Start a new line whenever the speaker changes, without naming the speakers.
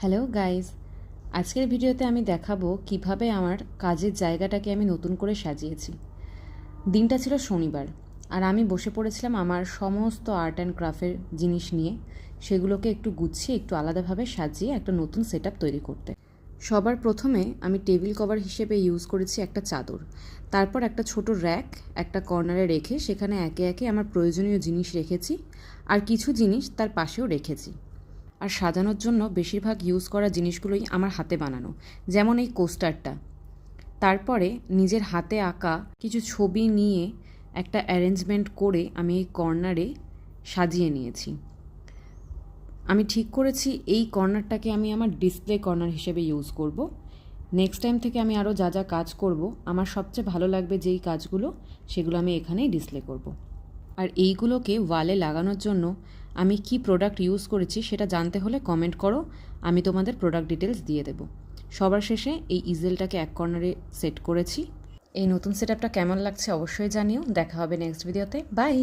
Hello guys, আজকের ভিডিওতে আমি দেখাবো কিভাবে আমার কাজের জায়গাটাকে আমি নতুন করে সাজিয়েছি। দিনটা ছিল শনিবার, আর আমি বসে পড়েছিলাম আমার সমস্ত আর্ট অ্যান্ড ক্রাফটের জিনিস নিয়ে সেগুলোকে একটু গুছিয়ে একটু আলাদাভাবে সাজিয়ে একটা নতুন সেটআপ তৈরি করতে। সবার প্রথমে আমি টেবিল কভার হিসেবে ইউজ করেছি একটা চাদর, তারপর একটা ছোট র্যাক একটা কর্নারে রেখে সেখানে একে একে আমার প্রয়োজনীয় জিনিস রেখেছি, আর কিছু জিনিস তার পাশেও রেখেছি। আর সাজানোর জন্য বেশিরভাগ ইউজ করা জিনিসগুলোই আমার হাতে বানানো, যেমন এই কোস্টারটা। তারপরে নিজের হাতে আঁকা কিছু ছবি নিয়ে একটা অ্যারেঞ্জমেন্ট করে আমি এই কর্নারে সাজিয়ে নিয়েছি। আমি ঠিক করেছি এই কর্নারটাকে আমি আমার ডিসপ্লে কর্নার হিসেবে ইউজ করব। নেক্সট টাইম থেকে আমি আরও যা যা কাজ করব, আমার সবচেয়ে ভালো লাগবে যেই কাজগুলো, সেগুলো আমি এখানেই ডিসপ্লে করব। আর এইগুলোকে ওয়ালে লাগানোর জন্য আমি কি প্রোডাক্ট ইউজ করেছি সেটা জানতে হলে কমেন্ট করো, আমি তোমাদের প্রোডাক্ট ডিটেলস দিয়ে দেবো। সবার শেষে এই ইজেলটাকে এক কর্নারে সেট করেছি। এই নতুন সেটআপটা কেমন লাগছে অবশ্যই জানিও। দেখা হবে নেক্সট ভিডিওতে। বাই।